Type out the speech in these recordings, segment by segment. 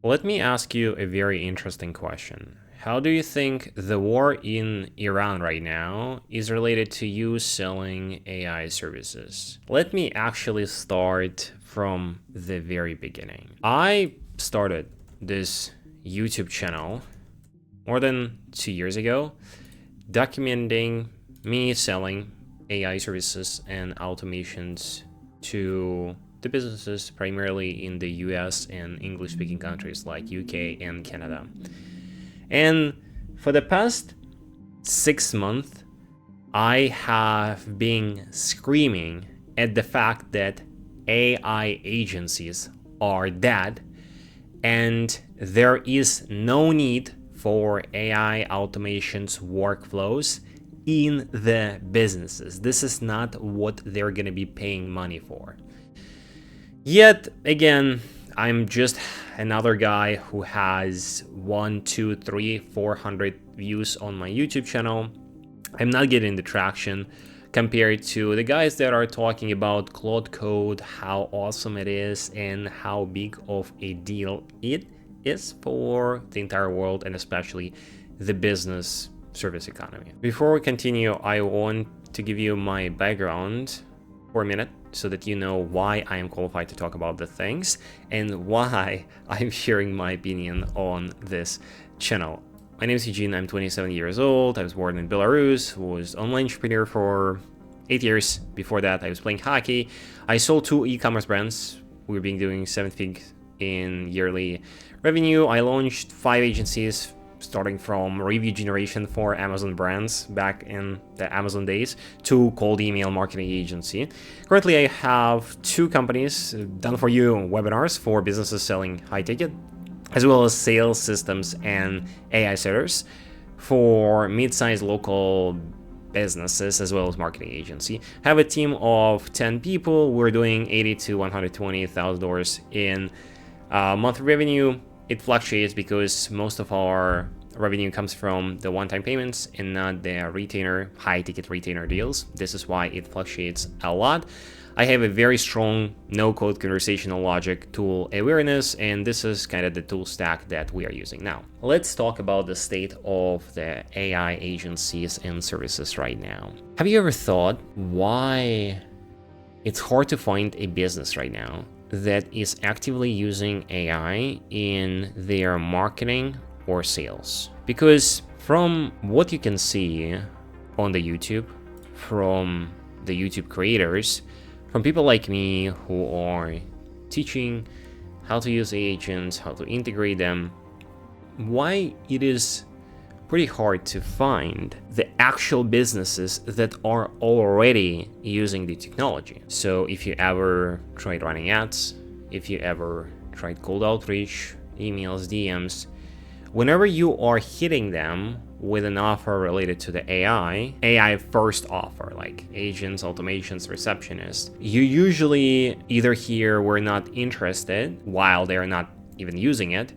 Let me ask you a very interesting question. How do you think the war in Iran right now is related to you selling AI services? Let me actually start from the very beginning. I started this YouTube channel more than 2 years ago, documenting me selling AI services and automations to the businesses primarily in the US and English speaking countries like UK and Canada. And for the past 6 months, I have been screaming at the fact that AI agencies are dead and there is no need for AI automations workflows in the businesses. This is not what they're going to be paying money for. Yet again, I'm just another guy who has 1, 2, 3, 400 views on my YouTube channel. I'm not getting the traction compared to the guys that are talking about Claude Code, how awesome it is, and how big of a deal it is for the entire world and especially the business service economy. Before we continue, I want to give you my background for a minute so that you know why I am qualified to talk about the things and why I'm sharing my opinion on this channel. My name is Eugene, I'm 27 years old, I was born in Belarus, was online entrepreneur for 8 years. Before that, I was playing hockey. I sold 2 e-commerce brands. We were doing 7 figures in yearly revenue. I launched 5 agencies, starting from review generation for Amazon brands back in the Amazon days to cold email marketing agency. Currently, I have 2 companies, done for you webinars for businesses selling high ticket, as well as sales systems and AI setters for mid-sized local businesses as well as marketing agency. Have a team of 10 people. We're doing $80,000 to $120,000 in monthly revenue. It fluctuates because most of our revenue comes from the one-time payments and not the retainer, high-ticket retainer deals. This is why it fluctuates a lot. I have a very strong no-code conversational logic tool awareness, and this is kind of the tool stack that we are using now. Let's talk about the state of the AI agencies and services right now. Have you ever thought why it's hard to find a business right now that is actively using AI in their marketing or sales? Because from what you can see on the YouTube, from the YouTube creators, from people like me who are teaching how to use agents, how to integrate them, why it is pretty hard to find the actual businesses that are already using the technology. So if you ever tried running ads, if you ever tried cold outreach, emails, DMs, whenever you are hitting them with an offer related to the AI first offer, like agents, automations, receptionists, you usually either hear we're not interested while they're not even using it,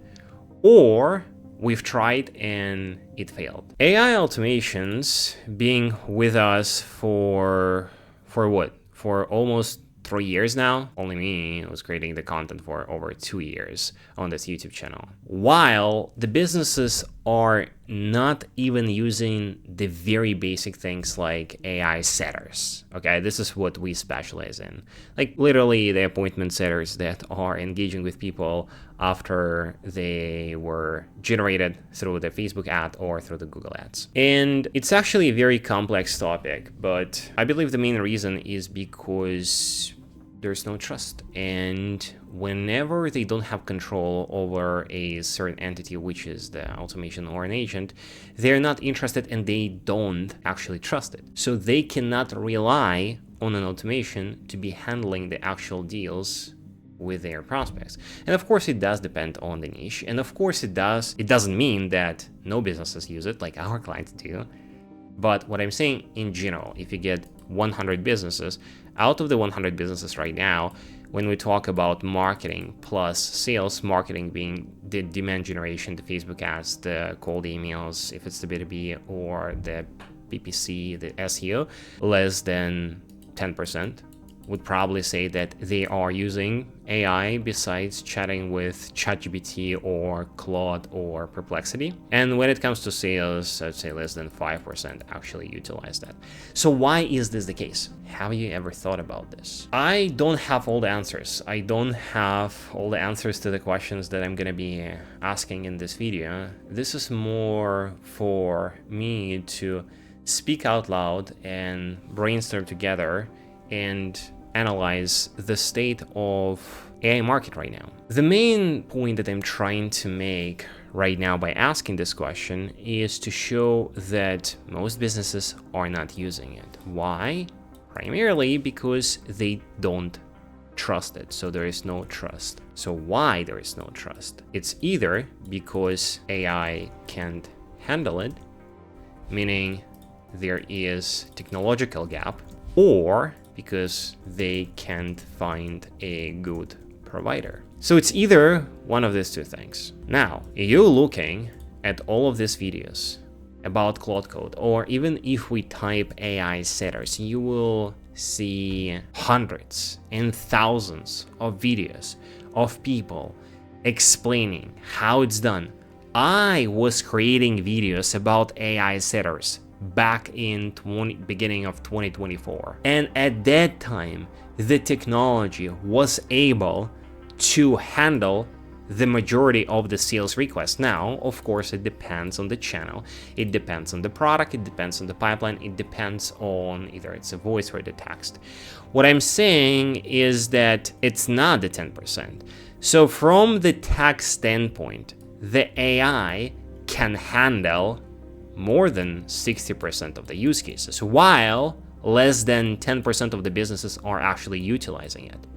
or we've tried and it failed. AI automations being with us for what? For almost 3 years now. Only me was creating the content for over 2 years on this YouTube channel. While the businesses are not even using the very basic things like AI setters. Okay, this is what we specialize in. Like literally the appointment setters that are engaging with people after they were generated through the Facebook ad or through the Google ads. And it's actually a very complex topic, but I believe the main reason is because there's no trust. And whenever they don't have control over a certain entity, which is the automation or an agent, they're not interested and they don't actually trust it. So they cannot rely on an automation to be handling the actual deals with their prospects. And of course it does depend on the niche. And of course it doesn't mean that no businesses use it like our clients do. But what I'm saying in general, if you get 100 businesses, out of the 100 businesses right now, when we talk about marketing plus sales, marketing being the demand generation, the Facebook ads, the cold emails, if it's the B2B, or the PPC, the SEO, less than 10%, would probably say that they are using AI besides chatting with ChatGPT or Claude or Perplexity. And when it comes to sales, I'd say less than 5% actually utilize that. So why is this the case? Have you ever thought about this? I don't have all the answers. I don't have all the answers to the questions that I'm gonna be asking in this video. This is more for me to speak out loud and brainstorm together and analyze the state of AI market right now. The main point that I'm trying to make right now by asking this question is to show that most businesses are not using it. Why? Primarily because they don't trust it, so there is no trust. So why there is no trust? It's either because AI can't handle it, meaning there is technological gap, or because they can't find a good provider. So it's either one of these two things. Now, you're looking at all of these videos about Claude Code, or even if we type AI setters, you will see hundreds and thousands of videos of people explaining how it's done. I was creating videos about AI setters back in beginning of 2024, and at that time the technology was able to handle the majority of the sales requests. Now, of course, it depends on the channel, it depends on the product, it depends on the pipeline, it depends on either it's a voice or the text. What I'm saying is that it's not the 10%. So from the text standpoint, the AI can handle more than 60% of the use cases, while less than 10% of the businesses are actually utilizing it.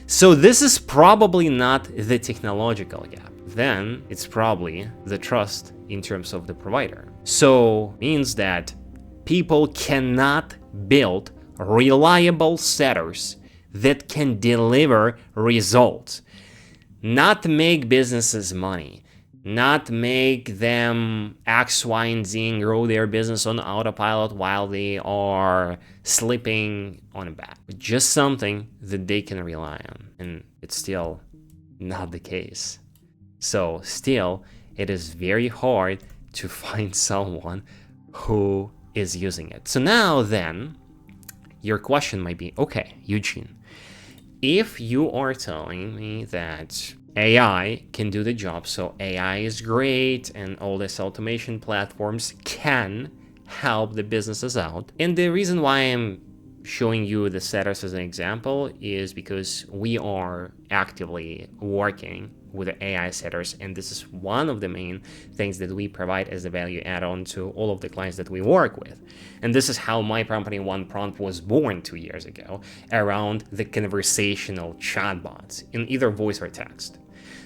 So this is probably not the technological gap. Then it's probably the trust in terms of the provider. So means that people cannot build reliable setters that can deliver results, not make businesses money, not make them X, Y, and Z and grow their business on autopilot while they are sleeping on a bed. But just something that they can rely on. And it's still not the case. So still, it is very hard to find someone who is using it. So now then, your question might be, okay, Eugene, if you are telling me that AI can do the job, so AI is great and all these automation platforms can help the businesses out. And the reason why I'm showing you the setters as an example is because we are actively working with the AI setters, and this is one of the main things that we provide as a value add-on to all of the clients that we work with. And this is how my company One Prompt was born 2 years ago, around the conversational chatbots in either voice or text.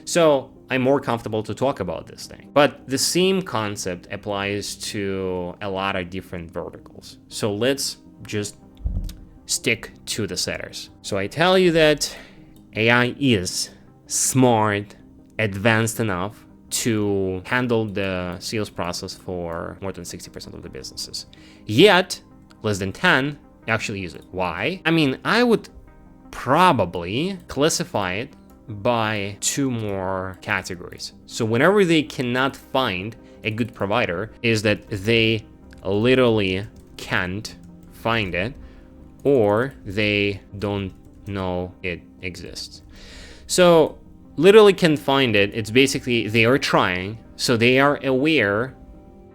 So I'm more comfortable to talk about this thing. But the same concept applies to a lot of different verticals. So let's just stick to the setters. So I tell you that AI is smart, advanced enough to handle the sales process for more than 60% of the businesses. Yet, less than 10 actually use it. Why? I mean, I would probably classify it by two more categories. So whenever they cannot find a good provider, is that they literally can't find it, or they don't know it exists. So literally can find it, it's basically they are trying, so they are aware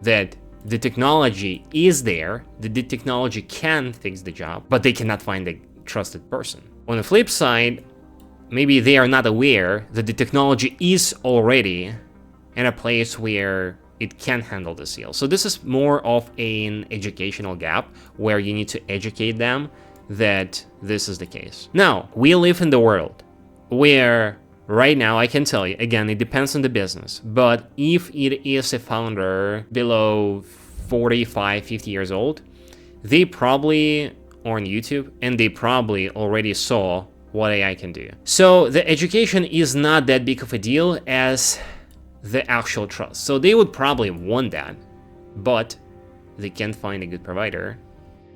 that the technology is there, that the technology can fix the job, but they cannot find a trusted person. On the flip side, maybe they are not aware that the technology is already in a place where it can handle the sale. So this is more of an educational gap where you need to educate them that this is the case. Now, we live in the world where right now, I can tell you, again, it depends on the business, but if it is a founder below 45, 50 years old, they probably are on YouTube and they probably already saw what AI can do. So the education is not that big of a deal as the actual trust. So they would probably want that, but they can't find a good provider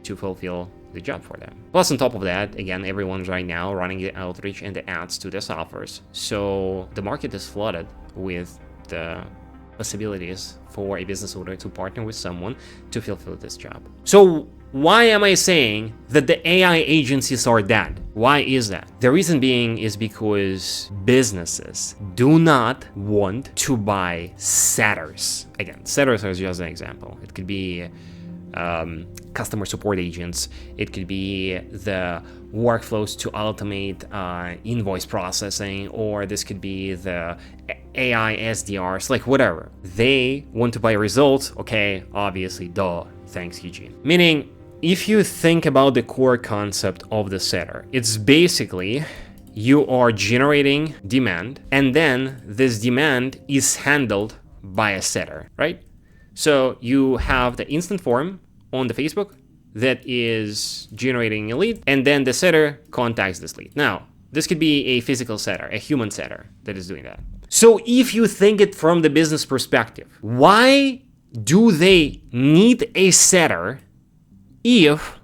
to fulfill the job for them. Plus, on top of that, again, everyone's right now running the outreach and the ads to their softwares. So the market is flooded with the possibilities for a business owner to partner with someone to fulfill this job. So why am I saying that the AI agencies are dead? Why is that? The reason being is because businesses do not want to buy setters. Again, setters are just an example. It could be customer support agents. It could be the workflows to automate invoice processing, or this could be the AI SDRs, like whatever. They want to buy results. Okay, obviously, duh. Thanks, Eugene. Meaning, if you think about the core concept of the setter, it's basically you are generating demand, and then this demand is handled by a setter, right? So you have the instant form on the Facebook that is generating a lead, and then the setter contacts this lead. Now, this could be a physical setter, a human setter that is doing that. So if you think it from the business perspective, why do they need a setter if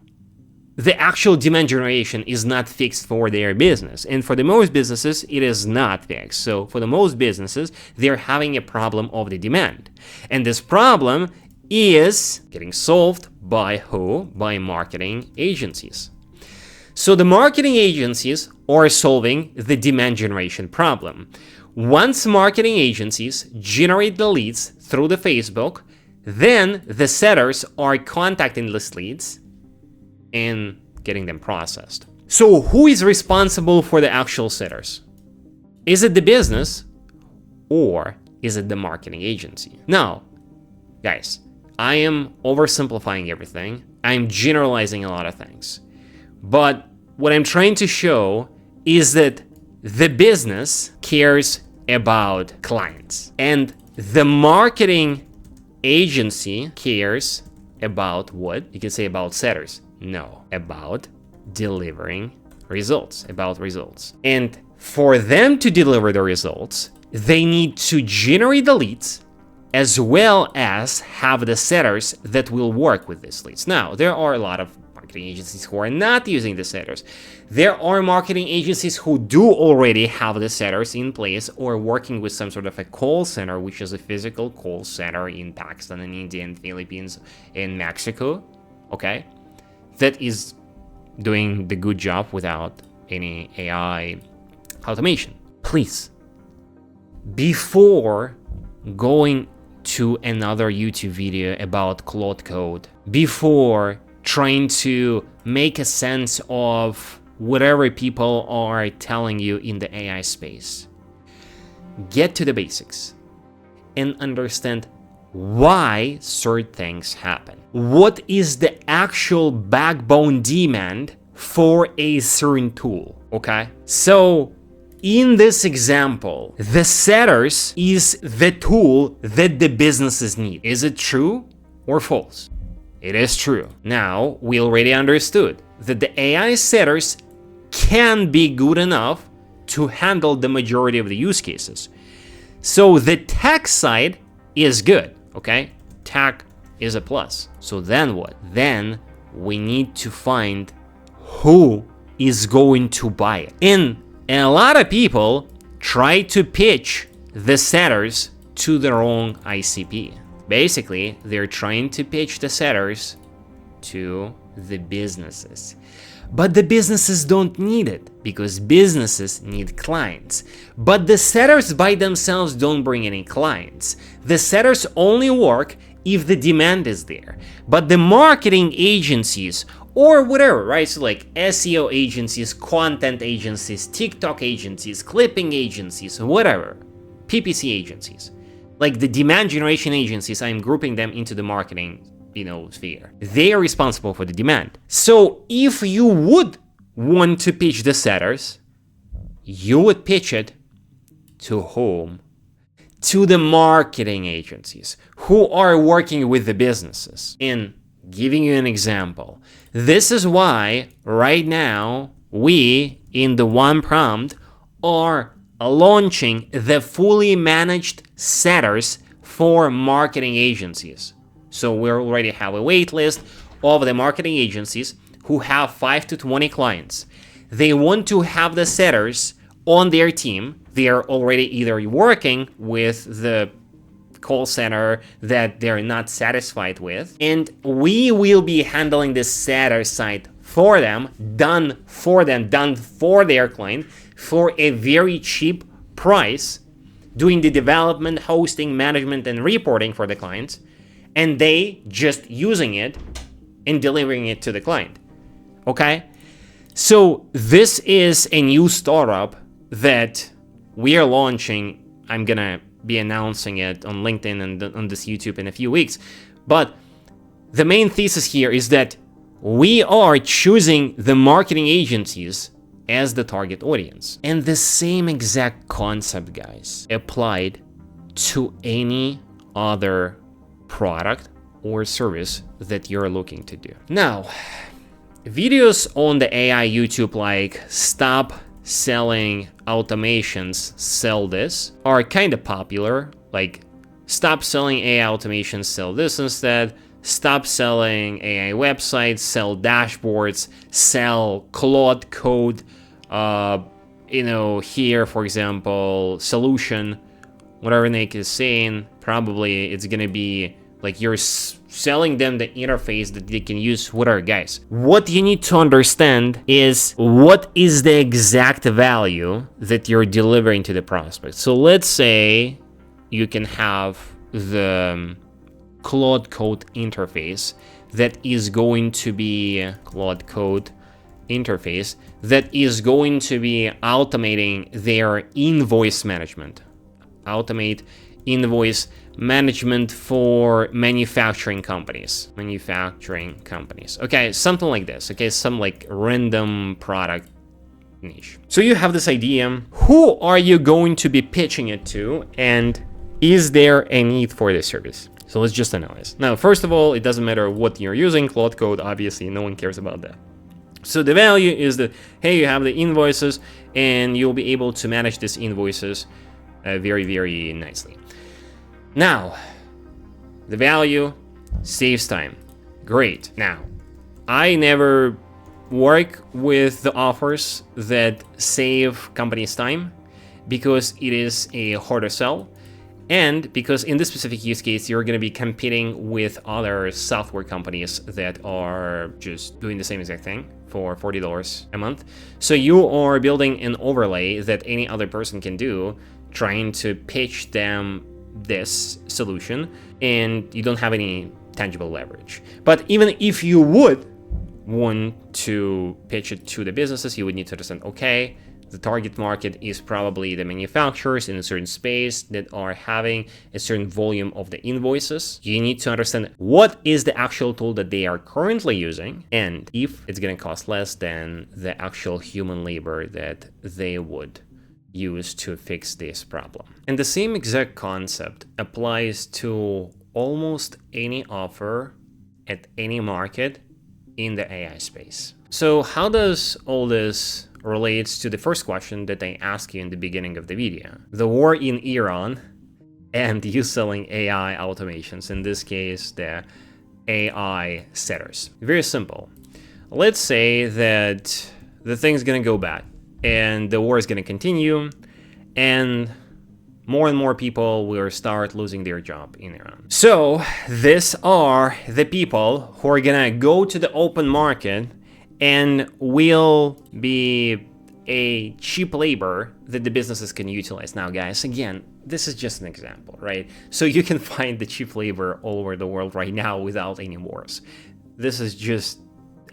the actual demand generation is not fixed for their business? And for the most businesses, it is not fixed. So for the most businesses, they're having a problem of the demand. And this problem is getting solved by who? By marketing agencies. So the marketing agencies are solving the demand generation problem. Once marketing agencies generate the leads through the Facebook, then the setters are contacting these leads and getting them processed. So who is responsible for the actual setters? Is it the business or is it the marketing agency? Now, guys, I am oversimplifying everything. I'm generalizing a lot of things. But what I'm trying to show is that the business cares about clients and the marketing agency cares about what? You can say about setters. No, about delivering results, about results. And for them to deliver the results, they need to generate the leads as well as have the setters that will work with these leads. Now, there are a lot of marketing agencies who are not using the setters. There are marketing agencies who do already have the setters in place or working with some sort of a call center, which is a physical call center in Pakistan and India and Philippines and Mexico, okay? That is doing the good job without any AI automation. Please, before going to another YouTube video about Claude Code, before trying to make a sense of whatever people are telling you in the AI space, get to the basics and understand why certain things happen. What is the actual backbone demand for a certain tool, okay? So in this example, the setters is the tool that the businesses need. Is it true or false? It is true. Now, we already understood that the AI setters can be good enough to handle the majority of the use cases. So the tech side is good, okay? Tech is a plus. So then what? Then we need to find who is going to buy it. And a lot of people try to pitch the setters to their own ICP. Basically, they're trying to pitch the setters to the businesses. But the businesses don't need it because businesses need clients. But the setters by themselves don't bring any clients. The setters only work if the demand is there. But the marketing agencies or whatever, right? So like SEO agencies, content agencies, TikTok agencies, clipping agencies, whatever, PPC agencies, like the demand generation agencies, I'm grouping them into the marketing, sphere. They are responsible for the demand. So if you would want to pitch the setters, you would pitch it to whom? To the marketing agencies who are working with the businesses. And giving you an example, this is why right now we in the One Prompt are launching the fully managed setters for marketing agencies. So we already have a wait list of the marketing agencies who have 5 to 20 clients. They want to have the setters on their team. They are already either working with the call center that they're not satisfied with, and we will be handling the setter side for them, done for their client for a very cheap price, doing the development, hosting, management, and reporting for the clients, and they just using it and delivering it to the client. Okay? So this is a new startup that we are launching. I'm gonna be announcing it on LinkedIn and on this YouTube in a few weeks. But the main thesis here is that we are choosing the marketing agencies as the target audience. And the same exact concept, guys, applied to any other product or service that you're looking to do. Now, videos on the AI YouTube like stop selling automations, sell this, are kind of popular. Like stop selling AI automations, sell this instead. Stop selling AI websites, sell dashboards, sell Claude Code. Here, for example, solution, whatever Nick is saying, probably it's gonna be like you're selling them the interface that they can use. Whatever, guys. What you need to understand is what is the exact value that you're delivering to the prospect. So let's say you can have the Claude Code interface that is going to be automating their invoice management. Automate invoice management for manufacturing companies. Okay, something like this. Okay, some like random product niche. So you have this idea. Who are you going to be pitching it to? And is there a need for this service? So let's just analyze. Now, first of all, it doesn't matter what you're using. Claude Code, obviously, no one cares about that. So the value is that, hey, you have the invoices and you'll be able to manage these invoices very, very nicely. Now, the value saves time. Great. Now, I never work with the offers that save companies time because it is a harder sell. And because in this specific use case, you're going to be competing with other software companies that are just doing the same exact thing for $40 a month. So you are building an overlay that any other person can do, trying to pitch them this solution, and you don't have any tangible leverage. But even if you would want to pitch it to the businesses, you would need to understand, okay, the target market is probably the manufacturers in a certain space that are having a certain volume of the invoices. You need to understand what is the actual tool that they are currently using, and if it's going to cost less than the actual human labor that they would use to fix this problem. And the same exact concept applies to almost any offer at any market in the AI space. So how does all this relates to the first question that I asked you in the beginning of the video? The war in Iran and you selling AI automations, in this case, the AI setters. Very simple. Let's say that the thing's gonna go bad and the war is gonna continue and more people will start losing their job in Iran. So these are the people who are gonna go to the open market and will be a cheap labor that the businesses can utilize. Now, guys, again, this is just an example, right? So you can find the cheap labor all over the world right now without any wars. This is just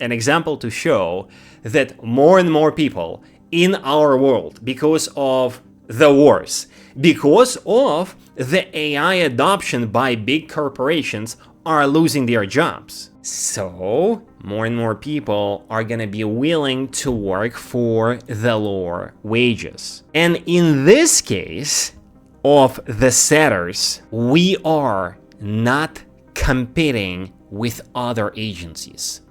an example to show that more and more people in our world, because of the wars, because of the AI adoption by big corporations, are losing their jobs. So more and more people are going to be willing to work for the lower wages. And in this case of the setters, we are not competing with other agencies.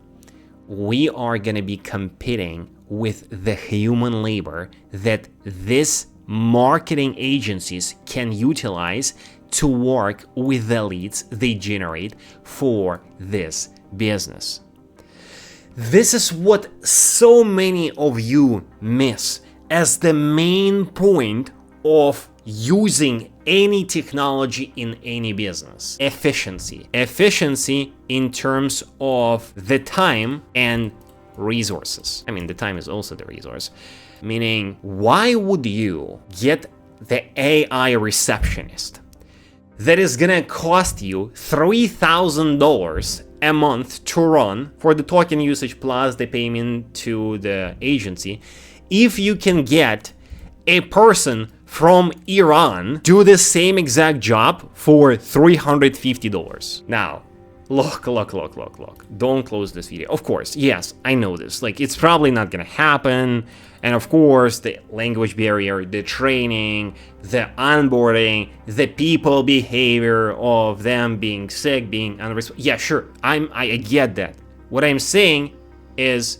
We are going to be competing with the human labor that these marketing agencies can utilize to work with the leads they generate for this business. This is what so many of you miss as the main point of using any technology in any business. Efficiency. Efficiency in terms of the time and resources. I mean, the time is also the resource. Meaning, why would you get the AI receptionist that is gonna cost you $3,000 a month to run for the token usage plus the payment to the agency, if you can get a person from Iran do the same exact job for $350? Now, look. Don't close this video. Of course, yes, I know this. Like, it's probably not gonna happen. And of course, the language barrier, the training, the onboarding, the people behavior of them being sick, being unresponsive. Yeah, sure, I get that. What I'm saying is,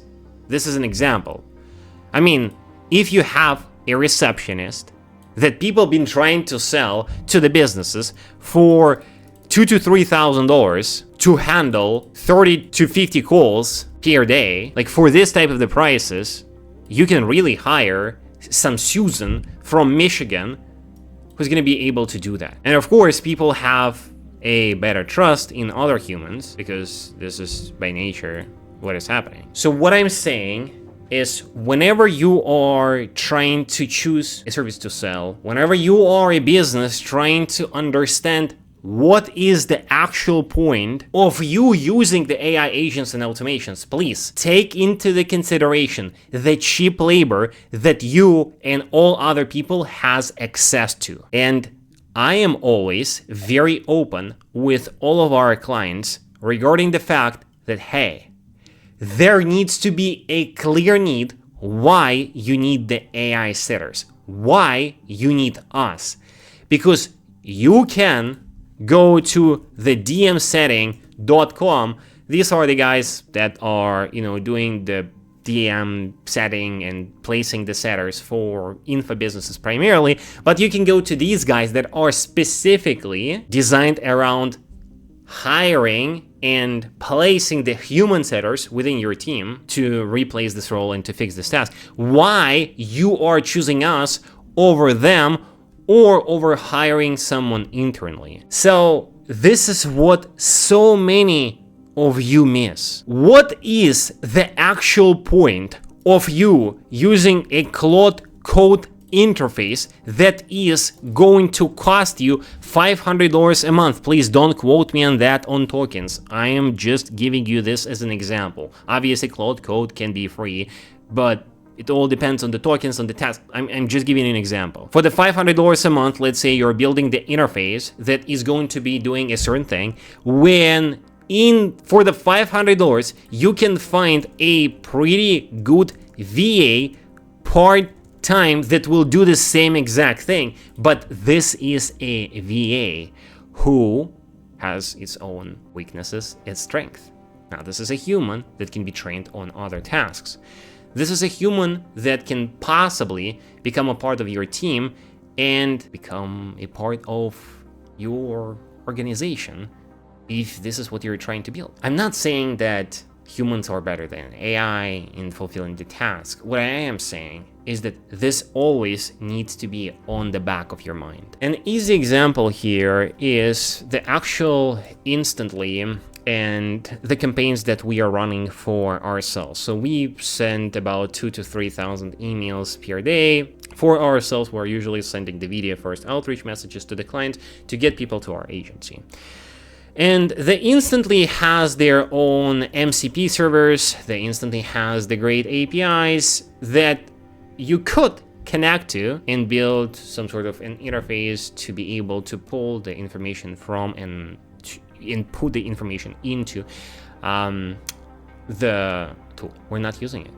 this is an example. I mean, if you have a receptionist that people been trying to sell to the businesses for $2,000 to $3,000 to handle 30 to 50 calls per day, like for this type of the prices, you can really hire some Susan from Michigan who's going to be able to do that. And of course, people have a better trust in other humans because this is by nature what is happening. So what I'm saying is, whenever you are trying to choose a service to sell, whenever you are a business trying to understand what is the actual point of you using the AI agents and automations, please take into the consideration the cheap labor that you and all other people has access to. And I am always very open with all of our clients regarding the fact that, hey, there needs to be a clear need why you need the AI setters, why you need us. Because you can go to the dmsetting.com. These are the guys that are, doing the DM setting and placing the setters for info businesses primarily. But you can go to these guys that are specifically designed around hiring and placing the human setters within your team to replace this role and to fix this task. Why you are choosing us over them or over hiring someone internally. So this is what so many of you miss. What is the actual point of you using a Claude Code interface that is going to cost you $500 a month? Please don't quote me on that on tokens. I am just giving you this as an example. Obviously, Claude Code can be free, but it all depends on the tokens, on the task. I'm just giving you an example. For the $500 a month, let's say you're building the interface that is going to be doing a certain thing. For the $500, you can find a pretty good VA part-time that will do the same exact thing. But this is a VA who has its own weaknesses and strengths. Now, this is a human that can be trained on other tasks. This is a human that can possibly become a part of your team and become a part of your organization if this is what you're trying to build. I'm not saying that humans are better than AI in fulfilling the task. What I am saying is that this always needs to be on the back of your mind. An easy example here is the actual Instantly and the campaigns that we are running for ourselves. So we send about 2,000 to 3,000 emails per day. For ourselves, we're usually sending the video first outreach messages to the client to get people to our agency. And the Instantly has their own MCP servers. The Instantly has the great APIs that you could connect to and build some sort of an interface to be able to pull the information from and input the information into the tool. We're not using it.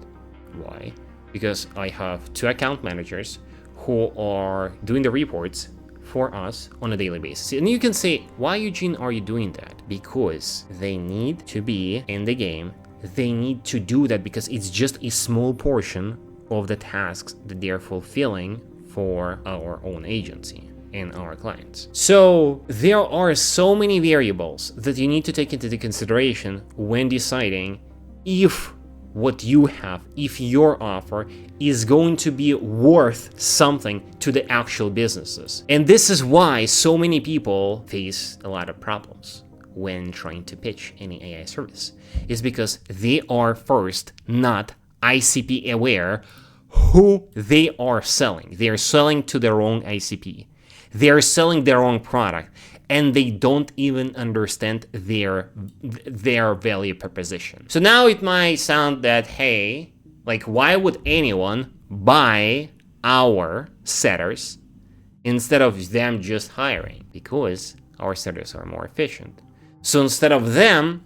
Why? Because I have 2 account managers who are doing the reports for us on a daily basis. And you can say, why, Eugene, are you doing that? Because they need to be in the game. They need to do that because it's just a small portion of the tasks that they're fulfilling for our own agency and our clients. So there are so many variables that you need to take into the consideration when deciding if what you have, if your offer is going to be worth something to the actual businesses. And this is why so many people face a lot of problems when trying to pitch any AI service, is because they are first not ICP aware who they are selling. They are selling to their own ICP. They are selling their own product, and they don't even understand their value proposition. So now it might sound that, hey, like, why would anyone buy our setters instead of them just hiring? Because our setters are more efficient. So instead of them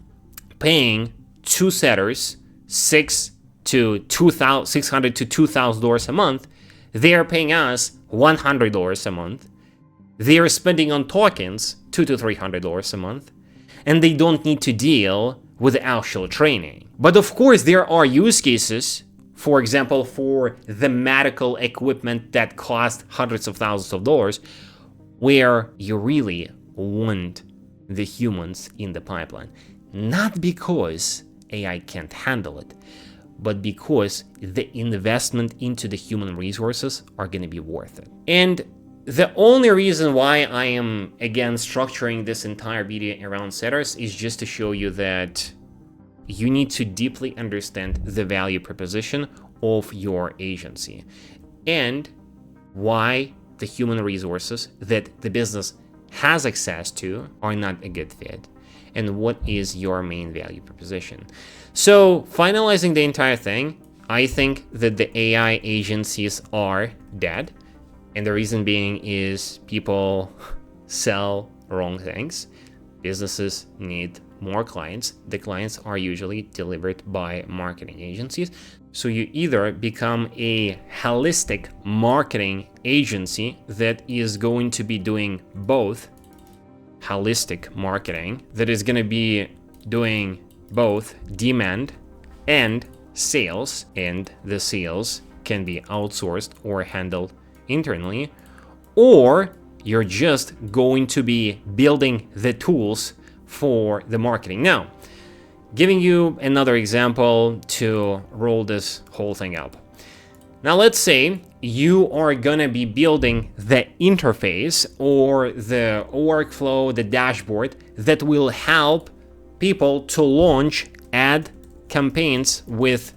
paying two setters $600 to $2,000 a month, they are paying us $100 a month. They are spending on tokens $200 to $300 a month, and they don't need to deal with the actual training. But of course, there are use cases, for example, for the medical equipment that cost hundreds of thousands of dollars, where you really want the humans in the pipeline. Not because AI can't handle it, but because the investment into the human resources are going to be worth it. And the only reason why I am again structuring this entire video around setters is just to show you that you need to deeply understand the value proposition of your agency and why the human resources that the business has access to are not a good fit, and what is your main value proposition. So finalizing the entire thing, I think that the AI agencies are dead. And the reason being is people sell wrong things. Businesses need more clients. The clients are usually delivered by marketing agencies. So you either become a holistic marketing agency that is going to be doing both holistic marketing, that is going to be doing both demand and sales, and the sales can be outsourced or handled internally, or you're just going to be building the tools for the marketing. Now, giving you another example to roll this whole thing up. Now, let's say you are gonna be building the interface or the workflow, the dashboard that will help people to launch ad campaigns with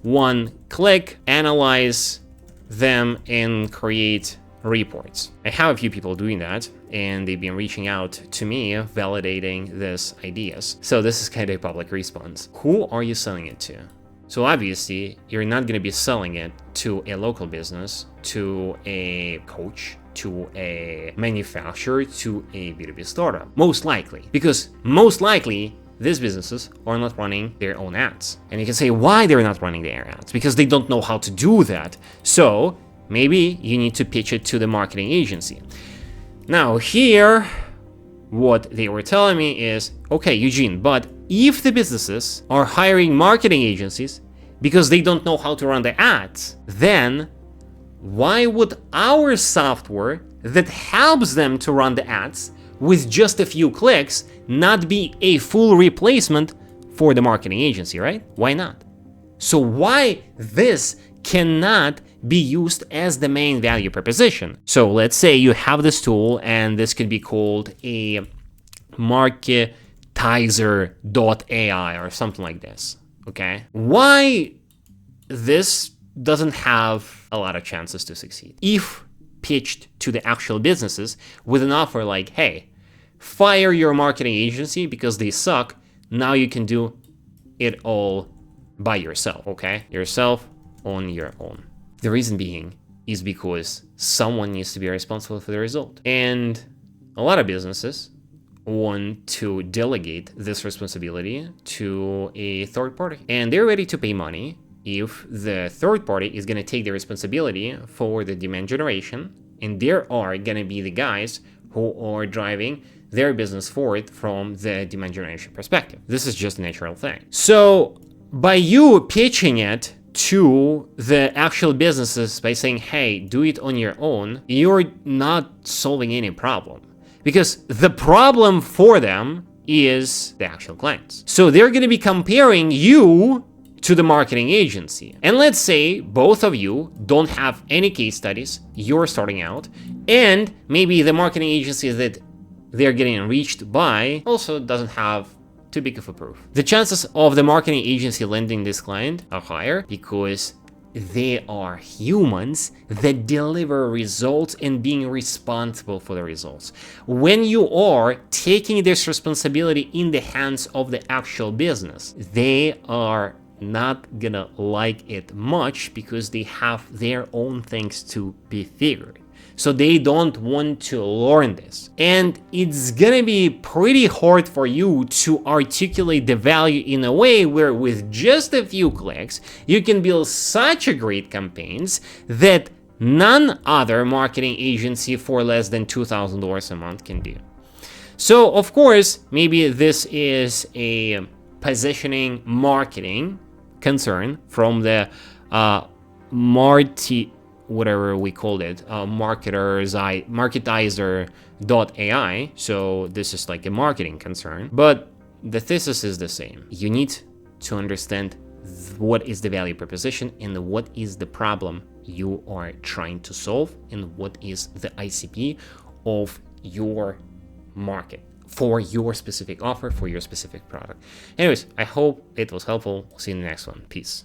one click, analyze them, and create reports. I have a few people doing that, and they've been reaching out to me validating these ideas. So this is kind of a public response. Who are you selling it to? So obviously, you're not going to be selling it to a local business, to a coach, to a manufacturer, to a B2B startup. Most likely. Because most likely, these businesses are not running their own ads. And you can say why they're not running their ads. Because they don't know how to do that. So maybe you need to pitch it to the marketing agency. Now here, what they were telling me is, okay, Eugene, but if the businesses are hiring marketing agencies because they don't know how to run the ads, then why would our software that helps them to run the ads with just a few clicks not be a full replacement for the marketing agency, right? Why not? So why this cannot be used as the main value proposition? So let's say you have this tool, and this could be called a marketizer.ai or something like this, okay? Why this doesn't have a lot of chances to succeed? If pitched to the actual businesses with an offer like, hey, fire your marketing agency because they suck, now you can do it all by yourself, okay? Yourself on your own. The reason being is because someone needs to be responsible for the result. And a lot of businesses want to delegate this responsibility to a third party. And they're ready to pay money if the third party is going to take the responsibility for the demand generation. And there are going to be the guys who are driving their business forward from the demand generation perspective. This is just a natural thing. So by you pitching it to the actual businesses by saying, hey, do it on your own, you're not solving any problem. Because the problem for them is the actual clients. So they're going to be comparing you to the marketing agency. And let's say both of you don't have any case studies, you're starting out, and maybe the marketing agency that they're getting reached by also doesn't have too big of a proof. The chances of the marketing agency landing this client are higher because they are humans that deliver results and being responsible for the results. When you are taking this responsibility in the hands of the actual business, they are not gonna like it much because they have their own things to be figured. So they don't want to learn this. And it's gonna be pretty hard for you to articulate the value in a way where with just a few clicks, you can build such a great campaigns that none other marketing agency for less than $2,000 a month can do. So of course, maybe this is a positioning marketing concern from the whatever we called it, marketizer.ai. So this is like a marketing concern, but the thesis is the same. You need to understand what is the value proposition and what is the problem you are trying to solve and what is the ICP of your market for your specific offer, for your specific product. Anyways, I hope it was helpful. See you in the next one. Peace.